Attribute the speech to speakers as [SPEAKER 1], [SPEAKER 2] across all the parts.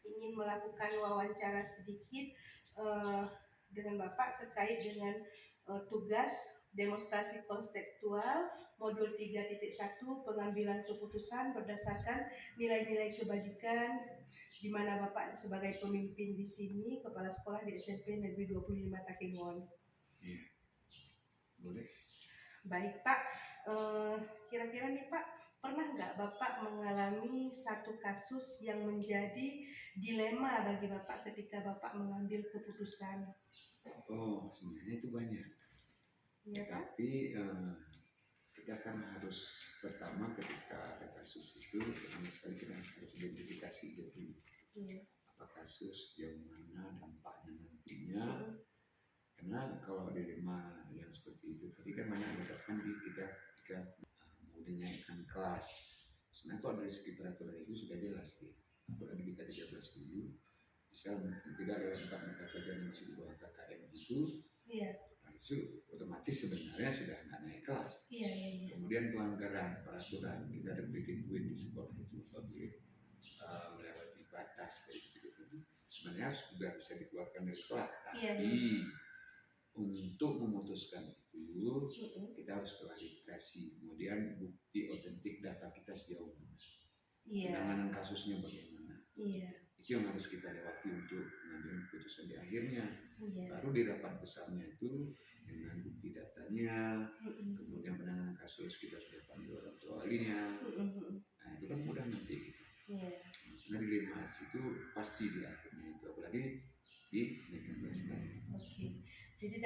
[SPEAKER 1] ingin melakukan wawancara sedikit dengan Bapak terkait dengan tugas demonstrasi konseptual modul 3.1 pengambilan keputusan berdasarkan nilai-nilai kebajikan, di mana Bapak sebagai pemimpin di sini, kepala sekolah di SMP Negeri 25 Takengon.
[SPEAKER 2] Iya, boleh.
[SPEAKER 1] Baik Pak, kira-kira nih Pak, pernah nggak Bapak mengalami satu kasus yang menjadi dilema bagi Bapak ketika Bapak mengambil keputusan?
[SPEAKER 2] Oh, sebenarnya itu banyak.
[SPEAKER 1] Iya Pak?
[SPEAKER 2] Tapi kita kan harus pertama ketika ada kasus itu, pertama sekali kita harus identifikasi dulu.
[SPEAKER 1] Iya.
[SPEAKER 2] Apa kasus, yang mana dampaknya nantinya. Karena kalau dilema yang seperti itu, tadi kan banyak menyebabkan di kita mau dinaikkan kelas. Sebenarnya kalau dari segi peraturan itu sudah jelas nih. Apalagi di K13 dulu, misal 3 lewat 4 mata pelajaran yang masih di bawah KKM itu,
[SPEAKER 1] Iya.
[SPEAKER 2] itu otomatis sebenarnya sudah nggak naik kelas.
[SPEAKER 1] Iya, iya, iya.
[SPEAKER 2] Kemudian pelanggaran peraturan, kita ada bikin poin di sekolah itu apabila melewati batas dari itu, sebenarnya sudah bisa dikeluarkan dari sekolah. Tapi untuk memutuskan itu kita harus klarifikasi, kemudian bukti otentik data kita sejauh mana, penanganan kasusnya bagaimana. Itu yang harus kita lewati untuk mengambil keputusan di akhirnya. Baru di rapat besarnya itu dengan bukti datanya, kemudian penanganan kasus kita sudah panggil orang tua walinya. Nah itu kan mudah nanti gitu. Karena dilema itu pasti di akhirnya itu, apalagi di naikan kelas.
[SPEAKER 1] Oke. Jadi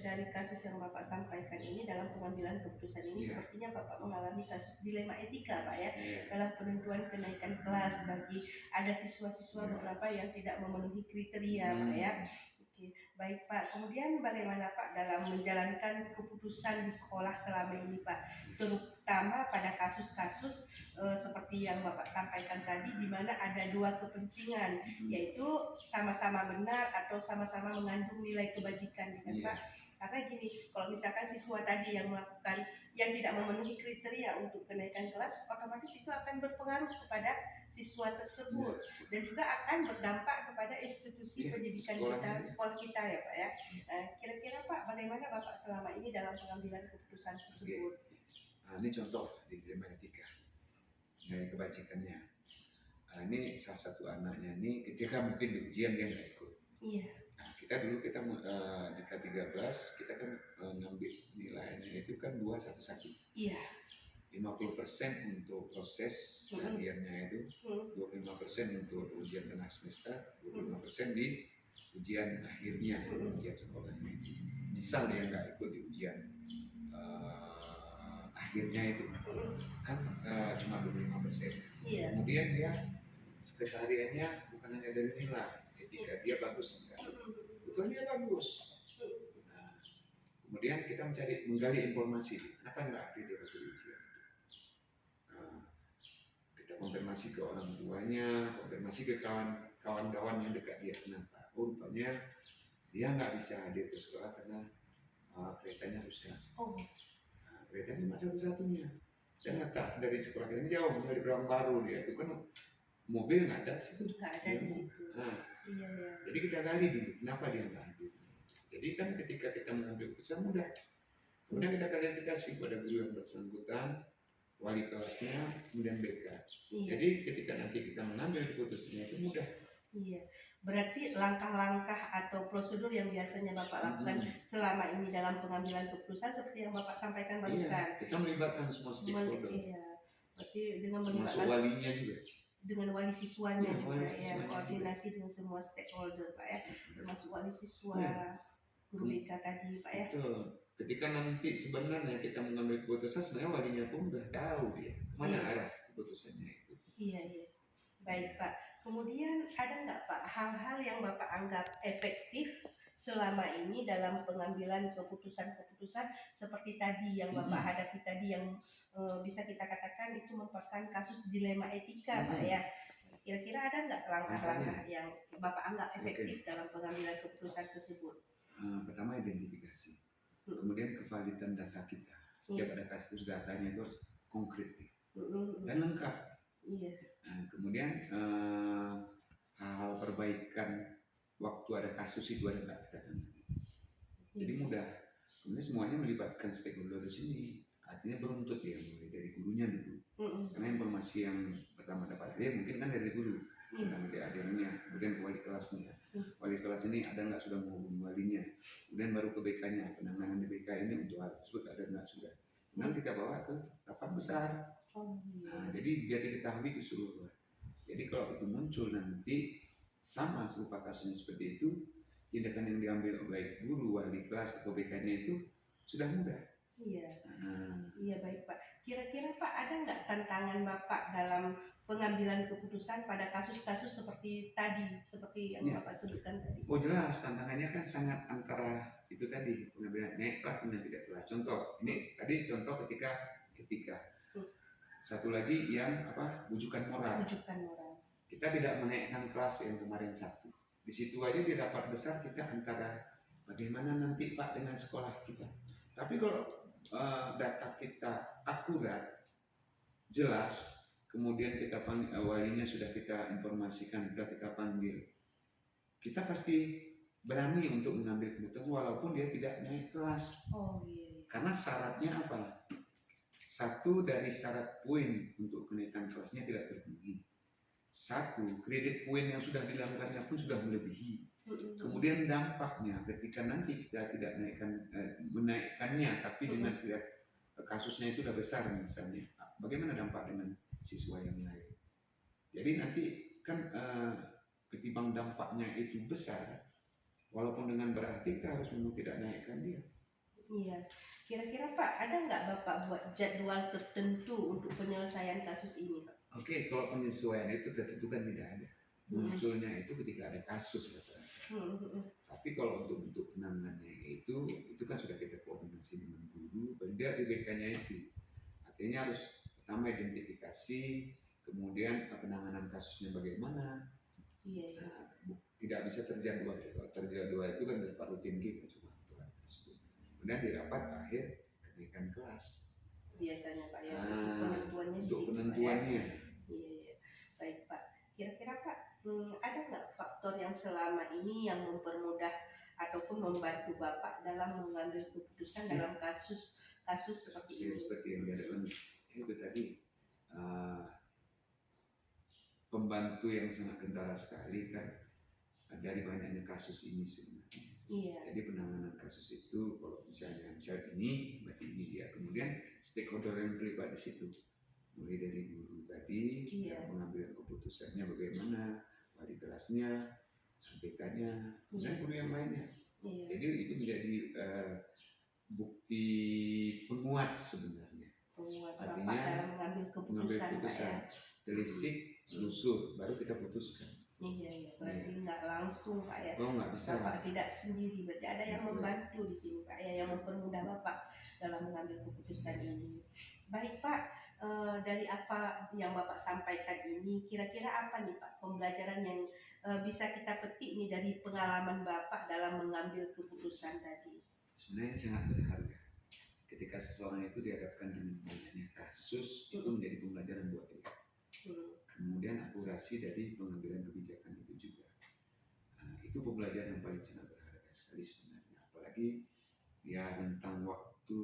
[SPEAKER 1] dari kasus yang Bapak sampaikan ini dalam pengambilan keputusan ini, sepertinya Bapak mengalami kasus dilema etika Pak ya, dalam penentuan kenaikan kelas bagi ada siswa-siswa beberapa yang tidak memenuhi kriteria Pak ya. Oke, baik Pak. Kemudian bagaimana Pak dalam menjalankan keputusan di sekolah selama ini Pak, terutama pada kasus-kasus seperti yang Bapak sampaikan tadi, di mana ada dua kepentingan, yaitu sama-sama benar atau sama-sama mengandung nilai kebajikan, kan Pak? Karena gini, kalau misalkan siswa tadi yang melakukan yang tidak memenuhi kriteria untuk kenaikan kelas, otomatis itu akan berpengaruh kepada siswa tersebut dan juga akan berdampak kepada institusi pendidikan kita, sekolah kita ya Pak ya. Kira-kira Pak, bagaimana Bapak selama ini dalam pengambilan keputusan tersebut?
[SPEAKER 2] Ini contoh di dilema etika, nilai kebajikannya. Ini salah satu anaknya ini ketika mungkin di ujian dia nggak ikut. Nah, kita dulu di K13 kita kan ngambil nilainya itu kan 211. 50% untuk proses latihannya itu, 25% untuk ujian tengah semester, 25% di ujian akhirnya, ujian sekolahnya itu. Misal dia nggak ikut di ujian akhirnya itu kan cuma 25%. Kemudian dia kesehariannya bukan hanya dari nilai, ketika dia bagus enggak, betul dia bagus. Nah, kemudian kita menggali informasi, kenapa enggak hadir di ujian. Kita konfirmasi ke orang tuanya, konfirmasi ke kawan-kawan yang dekat dia, kenapa? Oh, rupanya dia nggak bisa hadir ke sekolah karena keretanya rusak. Keretanya cuma satu-satunya. Dan letak dari sekolah kita jauh, misalnya di Baru dia itu kan mobil nggak ada situ. Jadi kita gali dulu kenapa dia nggak hadir. Jadi kan ketika kita mengambil keputusan mudah. Kemudian kita klarifikasi kepada guru yang bersangkutan, wali kelasnya, kemudian BK. Jadi ketika nanti kita mengambil keputusannya itu mudah. Berarti langkah-langkah atau prosedur yang biasanya Bapak lakukan selama ini dalam pengambilan keputusan seperti yang Bapak sampaikan barusan. Kita melibatkan semua stakeholder. Berarti dengan melibatkan walinya juga. Dengan wali siswanya juga ya, koordinasi dengan semua stakeholder Pak ya, termasuk wali siswa, guru BK tadi Pak ya. Betul. Ketika nanti sebenarnya kita mengambil keputusan, sebenarnya walinya pun udah tahu dia mana arah keputusannya itu. Baik Pak, kemudian ada nggak Pak hal-hal yang Bapak anggap efektif selama ini dalam pengambilan keputusan-keputusan seperti tadi yang Bapak hadapi tadi, yang bisa kita katakan itu merupakan kasus dilema etika Pak ya. Kira-kira ada nggak langkah-langkah yang Bapak anggap efektif dalam pengambilan keputusan tersebut? Pertama identifikasi, kemudian kevalidan data kita. Setiap ada kasus datanya itu harus konkret dan lengkap. Nah, kemudian hal-hal perbaikan waktu ada kasus itu ada nggak kita tangani. Jadi mudah. Kemudian semuanya melibatkan stakeholder di sini. Artinya beruntut ya, mulai dari gurunya dulu. Karena informasi yang pertama dapat dia mungkin kan dari guru, dan adik-adiknya, kemudian ke wali kelasnya. Wali kelas ini ada nggak sudah menghubungi walinya, kemudian baru ke BK-nya, penanganan di BK ini untuk hal tersebut ada nggak sudah. Kemudian kita bawa ke rapat besar. Nah, jadi biar diketahui keseluruhan. Jadi kalau itu muncul nanti sama serupa kasusnya seperti itu, tindakan yang diambil oleh guru, wali kelas atau BK-nya itu sudah mudah.
[SPEAKER 1] Iya. Iya baik Pak. Kira-kira Pak ada nggak tantangan Bapak dalam pengambilan keputusan pada kasus-kasus seperti tadi, seperti yang Bapak sebutkan tadi?
[SPEAKER 2] Oh jelas, tantangannya kan sangat antara itu tadi, pengambilan naik kelas dan tidak kelas. Contoh, ini tadi contoh ketika satu lagi yang bujukan moral. Kita tidak menaikkan kelas yang kemarin satu. Di situ aja di rapat besar kita antara bagaimana nanti Pak dengan sekolah kita. Tapi kalau data kita akurat, jelas, kemudian kita panggil, walinya sudah kita informasikan, sudah kita panggil, kita pasti berani untuk mengambil keputusan walaupun dia tidak naik kelas. Karena syaratnya apa? Satu dari syarat poin untuk kenaikan kelasnya tidak terpenuhi. Satu, kredit poin yang sudah dilanggarnya pun sudah melebihi. Kemudian dampaknya ketika nanti kita tidak menaikkannya, tapi dengan kasusnya itu sudah besar misalnya, bagaimana dampak dengan siswa yang lain? Jadi nanti kan ketimbang dampaknya itu besar, walaupun dengan berarti kita harus tidak naikkan dia.
[SPEAKER 1] Iya, kira-kira Pak ada nggak Bapak buat jadwal tertentu untuk penyelesaian kasus ini Pak?
[SPEAKER 2] Oke, kalau penyesuaian itu tentu kan tidak ada. Munculnya itu ketika ada kasus tapi kalau untuk bentuk penanganannya itu kan sudah kita koordinasi dengan guru, paling tidak di BK-nya itu. Artinya harus pertama identifikasi, kemudian penanganan kasusnya bagaimana. Nah, tidak bisa terjadwal. Terjadwal itu kan dapat rutin kita cuma untuk hal tersebut. Kemudian di rapat akhir kenaikan kelas.
[SPEAKER 1] Biasanya Pak ya,
[SPEAKER 2] untuk penentuannya.
[SPEAKER 1] Iya. Baik Pak. Kira-kira Pak ada nggak faktor yang selama ini yang mempermudah ataupun membantu Bapak dalam mengambil keputusan dalam kasus seperti ini?
[SPEAKER 2] Seperti yang dikatakan itu tadi, pembantu yang sangat kentara sekali kan dari banyaknya kasus ini sebenarnya. Jadi penanganan kasus itu kalau misalnya ini berarti ini dia, kemudian stakeholder yang terlibat di situ, mulai dari guru tadi, pengambilan keputusannya bagaimana, wali kelasnya, BK-nya, dan guru yang lainnya. Jadi itu menjadi bukti penguat sebenarnya. Artinya
[SPEAKER 1] mengambil
[SPEAKER 2] keputusan, telisik, telusur, baru kita putuskan.
[SPEAKER 1] Iya, berarti nggak langsung Pak ya.
[SPEAKER 2] Oh, nggak bisa.
[SPEAKER 1] Bapak tidak sendiri, berarti ada yang membantu di sini Pak ya, yang mempermudah Bapak dalam mengambil keputusan ini. Baik Pak, dari apa yang Bapak sampaikan ini, kira-kira apa nih Pak pembelajaran yang bisa kita petik nih dari pengalaman Bapak dalam mengambil keputusan tadi?
[SPEAKER 2] Sebenarnya sangat berharga. Ketika seseorang itu dihadapkan dengan banyaknya kasus, itu menjadi pembelajaran buat dia. Kemudian akurasi dari pengambilan kebijakan itu juga. Itu pembelajaran yang paling sangat berharga sekali sebenarnya. Apalagi ya tentang waktu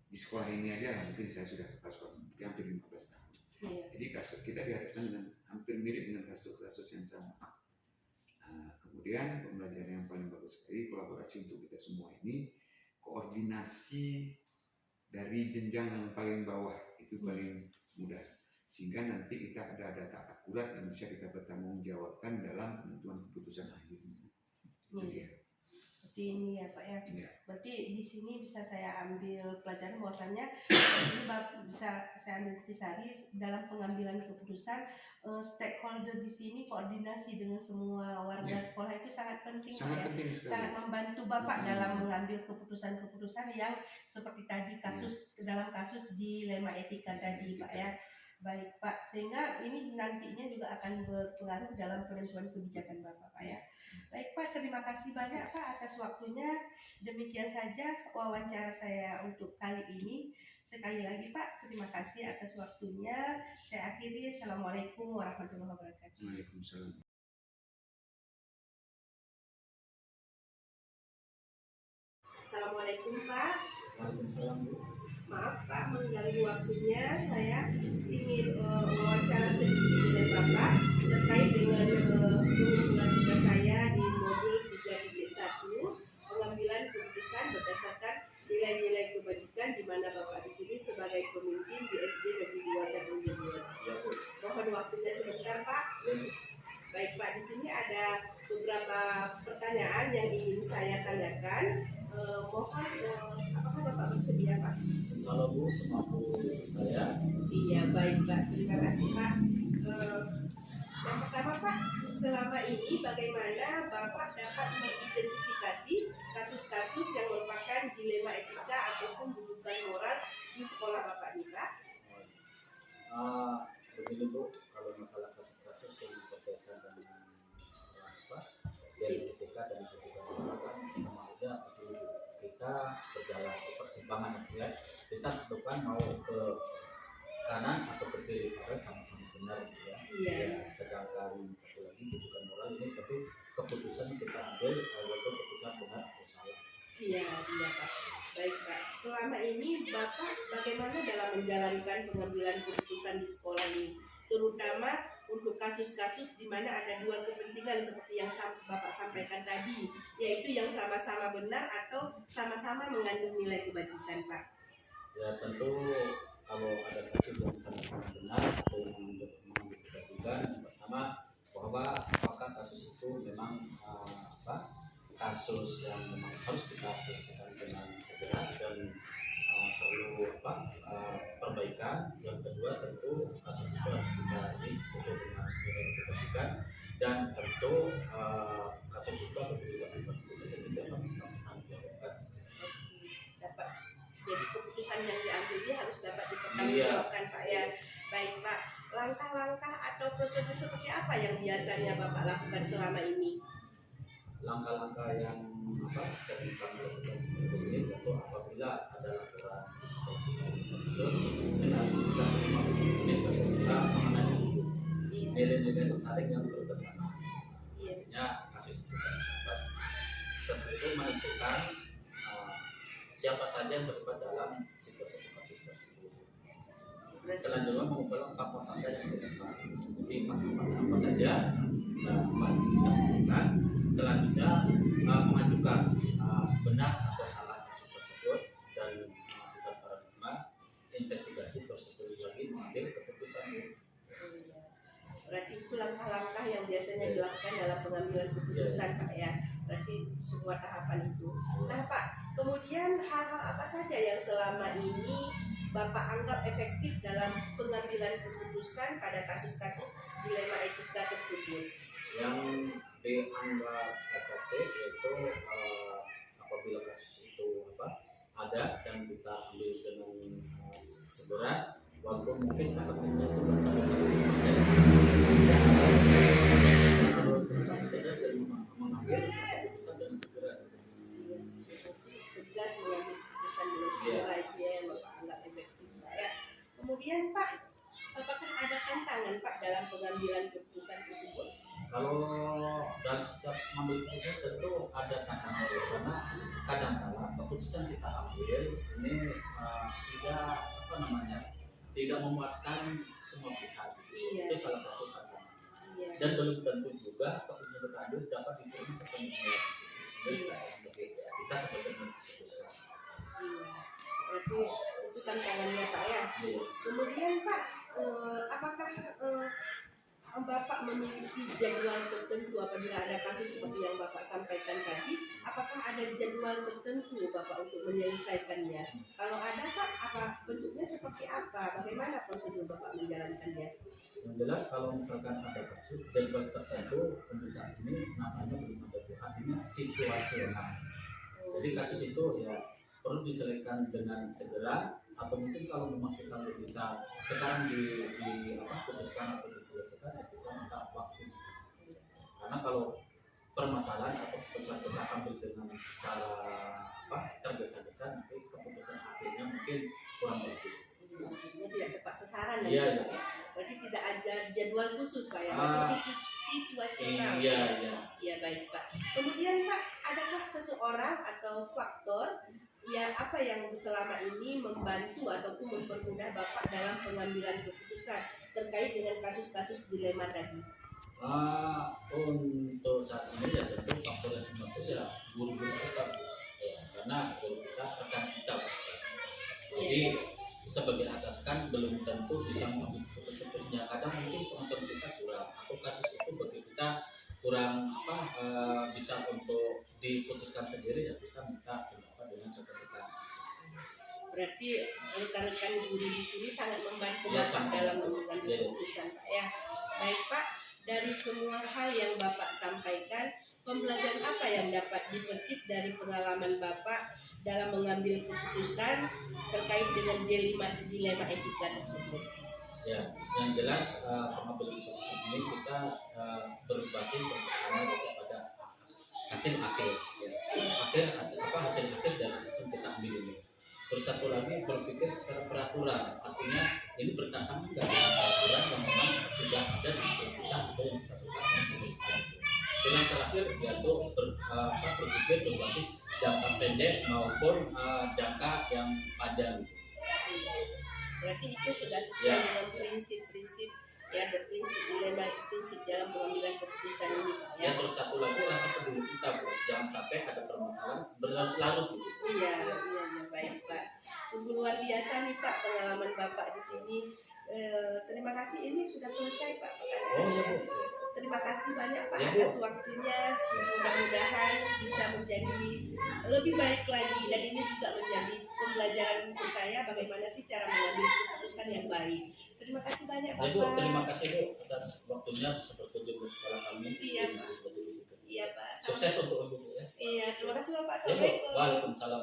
[SPEAKER 2] di sekolah ini aja lah, mungkin saya sudah hampir 15 tahun. Jadi kasus kita dihadapkan dengan hampir mirip dengan kasus-kasus yang sama. Kemudian pembelajaran yang paling bagus sekali kolaborasi untuk kita semua ini, koordinasi dari jenjang yang paling bawah itu paling mudah, sehingga nanti kita ada data akurat yang bisa kita pertanggungjawabkan dalam penentuan keputusan akhirnya.
[SPEAKER 1] Seperti ini ya Pak ya. Berarti di sini bisa saya ambil pelajaran bahwasannya ini bisa saya ambil intisari dalam pengambilan keputusan. Stakeholder di sini koordinasi dengan semua warga sekolah itu sangat penting, sangat membantu Bapak dalam mengambil keputusan-keputusan yang seperti tadi dalam kasus dilema etika tadi Pak ya. Baik Pak, sehingga ini nantinya juga akan berpengaruh dalam penentuan kebijakan Bapak Pak ya. Baik Pak, terima kasih banyak Pak atas waktunya. Demikian saja wawancara saya untuk kali ini. Sekali lagi Pak, terima kasih atas waktunya. Saya akhiri. Assalamualaikum warahmatullahi wabarakatuh.
[SPEAKER 2] Waalaikumsalam.
[SPEAKER 1] Assalamualaikum Pak.
[SPEAKER 3] Waalaikumsalam, Bu.
[SPEAKER 1] Maaf Pak mengganggu waktunya. Saya ingin wawancara sedikit dengan Bapak terkait dengan pengumpulan tugas saya di modul 3.1 pengambilan keputusan berdasarkan nilai-nilai kebajikan, di mana Bapak di sini sebagai pemimpin di SD Negeri 2 Cakung Jember.
[SPEAKER 3] Ya, Bu.
[SPEAKER 1] Mohon waktunya sebentar Pak.
[SPEAKER 3] Ya, Bu.
[SPEAKER 1] Baik Pak, di sini ada beberapa pertanyaan yang ingin saya tanyakan. Apakah Bapak bersedia Pak?
[SPEAKER 3] Insya Allah, Bu, semampu saya.
[SPEAKER 1] Iya baik Pak, terima kasih Pak. Yang pertama Pak, selama ini bagaimana Bapak dapat mengidentifikasi kasus-kasus yang merupakan dilema etika ataupun bujukan moral di sekolah Bapak nih Pak?
[SPEAKER 3] Begini, Bu, kalau masalah kasus-kasus yang berkaitan dengan etika dan kebutuhan moral kan sama aja kita berjalan ke persimpangan, ya. Kita tentukan mau ke kanan atau ke kiri karena sama-sama benar, ya.
[SPEAKER 1] Iya.
[SPEAKER 3] Ya, sedangkan satu lagi kebutuhan moral ini tentu keputusan kita ambil yaitu keputusan benar atau salah.
[SPEAKER 1] Iya Pak. Baik Pak, selama ini Bapak bagaimana dalam menjalankan pengambilan keputusan di sekolah ini, terutama untuk kasus-kasus di mana ada dua kepentingan seperti yang Bapak sampaikan tadi, yaitu yang sama-sama benar atau sama-sama mengandung nilai kebajikan Pak?
[SPEAKER 3] Ya tentu kalau ada kasus yang sama-sama benar atau mengambil kebajikan, yang pertama bahwa apakah kasus itu memang kasus yang memang harus kita selesaikan dengan segera dan perlu perbaikan. Yang kedua tentu kasus itu harus kita ini sesuai dengan nilai kebajikan, dan tentu kasus itu apabila dilakukan keputusan itu dapat dilakukan.
[SPEAKER 1] Dapat, jadi keputusan yang diambil ini harus dapat dipertanggungjawabkan Pak ya. Baik Pak, langkah-langkah atau prosedur seperti apa yang biasanya Bapak lakukan selama ini?
[SPEAKER 3] Langkah-langkah yang sering kami lakukan seperti ini tentu apabila ada laporan seperti itu kita harus kita terima ini tentu kita mengenai nilai-nilai tersaring yang bertentangan. Artinya kasus itu dapat seperti itu menentukan siapa saja yang terlibat dalam situasi kasus tersebut. Selanjutnya mengumpulkan fakta-fakta yang relevan. Jadi fakta-fakta apa saja dapat kita temukan. Selanjutnya mengajukan benar atau salah kasus tersebut dan melakukan paradigma investigasi tersebut lagi mengambil keputusan.
[SPEAKER 1] Berarti itu langkah-langkah yang biasanya dilakukan dalam pengambilan keputusan Pak ya. Berarti sebuah tahapan itu. Nah Pak, kemudian hal-hal apa saja yang selama ini Bapak anggap efektif dalam pengambilan keputusan pada kasus-kasus dilema etika tersebut?
[SPEAKER 3] Yang dianggap efektif yaitu apabila kasus itu ada dan kita ambil dengan segera, walaupun mungkin efektifnya itu mengambil keputusan dengan segera.
[SPEAKER 1] Tegas mengambil keputusan dengan segera itu ya yang Bapak anggap efektif Pak ya. Kemudian Pak, apakah ada tantangan Pak dalam pengambilan keputusan tersebut?
[SPEAKER 3] Kalau dalam setiap mengambil keputusan tentu ada tantangan, karena kadang-kala keputusan kita ambil ini tidak memuaskan semua pihak.
[SPEAKER 1] Iya.
[SPEAKER 3] Itu salah satu tantangan.
[SPEAKER 1] Iya.
[SPEAKER 3] Dan belum tentu juga keputusan kita ambil dapat diterima sepenuhnya. Kita sebagai keputusan.
[SPEAKER 1] Iya. Berarti itu tantangannya Pak ya.
[SPEAKER 3] Iya.
[SPEAKER 1] Kemudian Pak, apakah Bapak memiliki jadwal tertentu apabila ada kasus seperti yang Bapak sampaikan tadi? Apakah ada jadwal tertentu Bapak untuk menyelesaikannya? Kalau ada Pak, apa bentuknya seperti apa? Bagaimana prosedur Bapak menjalankannya?
[SPEAKER 3] Yang jelas kalau misalkan ada kasus jadwal tertentu untuk saat ini namanya belum ada, artinya situasional. Jadi kasus itu ya perlu diselesaikan dengan segera, atau mungkin kalau memang kita bisa sekarang putuskan atau diselesaikan, ya kita minta waktu. Karena kalau permasalahan atau keputusan kita ambil dengan cara tergesa-gesa, nanti keputusan akhirnya mungkin kurang bagus.
[SPEAKER 1] Ini tidak tepat sasaran
[SPEAKER 3] Iya.
[SPEAKER 1] Berarti tidak ada jadwal khusus Pak ya. Berarti situasional.
[SPEAKER 3] Iya.
[SPEAKER 1] Ya baik Pak. Kemudian Pak, adakah seseorang atau faktor apa yang selama ini membantu ataupun mempermudah Bapak dalam pengambilan keputusan terkait dengan kasus-kasus dilema tadi?
[SPEAKER 3] Untuk saat ini ya tentu faktor yang membantu ya guru-guru kita, ya, karena guru kita rekan kita. Jadi sebagai atasan kan belum tentu bisa mengambil keputusan sepenuhnya. Kadang mungkin penonton kita kurang atau kasus itu bagi kita kurang bisa untuk diputuskan sendiri, ya kita minta pendapat dengan rekan-rekan.
[SPEAKER 1] Berarti rekan-rekan guru di sini sangat membantu
[SPEAKER 3] Ya,
[SPEAKER 1] Bapak
[SPEAKER 3] sangat
[SPEAKER 1] dalam
[SPEAKER 3] membantu.
[SPEAKER 1] mengambil
[SPEAKER 3] Ya.
[SPEAKER 1] keputusan Pak ya. Baik Pak, dari semua hal yang Bapak sampaikan, pembelajaran apa yang dapat dipetik dari pengalaman Bapak dalam mengambil keputusan terkait dengan dilema etika tersebut?
[SPEAKER 3] Ya, yang jelas pengambilan keputusan ini kita berbasis pertama kepada hasil akhir. Ya. Hasil akhir dari keputusan kita ambil ini. Terus satu lagi berpikir secara peraturan, artinya ini bertentangan dengan peraturan yang memang sudah ada di kita atau yang kita lakukan. Yang terakhir yaitu berpikir berbasis jangka pendek maupun jangka yang panjang.
[SPEAKER 1] Berarti itu sudah sesuai dengan prinsip-prinsip ya, ada prinsip dalam pengambilan keputusan ini Pak ya.
[SPEAKER 3] Ya, terus satu lagi rasa peduli kita, Bu. Jangan sampai ada permasalahan berlarut-larut gitu.
[SPEAKER 1] Iya, baik Pak. Sungguh luar biasa nih Pak pengalaman Bapak di sini. Terima kasih, ini sudah selesai Pak.
[SPEAKER 3] Oh iya, Bu.
[SPEAKER 1] Terima kasih banyak Pak
[SPEAKER 3] Ya, Bu.
[SPEAKER 1] atas waktunya. Mudah-mudahan bisa menjadi lebih baik lagi, dan ini juga menjadi pembelajaran untuk saya bagaimana sih cara mengambil keputusan yang baik. Terima kasih banyak
[SPEAKER 3] Ya, Bu,
[SPEAKER 1] Bapak.
[SPEAKER 3] terima kasih, Bu, atas waktunya bisa berkunjung ke sekolah kami.
[SPEAKER 1] Iya, Pak. Iya Pak.
[SPEAKER 3] Sukses untuk Ibu, ya.
[SPEAKER 1] Iya, terima kasih Bapak.
[SPEAKER 3] Ya, Bu.
[SPEAKER 1] Assalamualaikum.
[SPEAKER 3] Waalaikumsalam.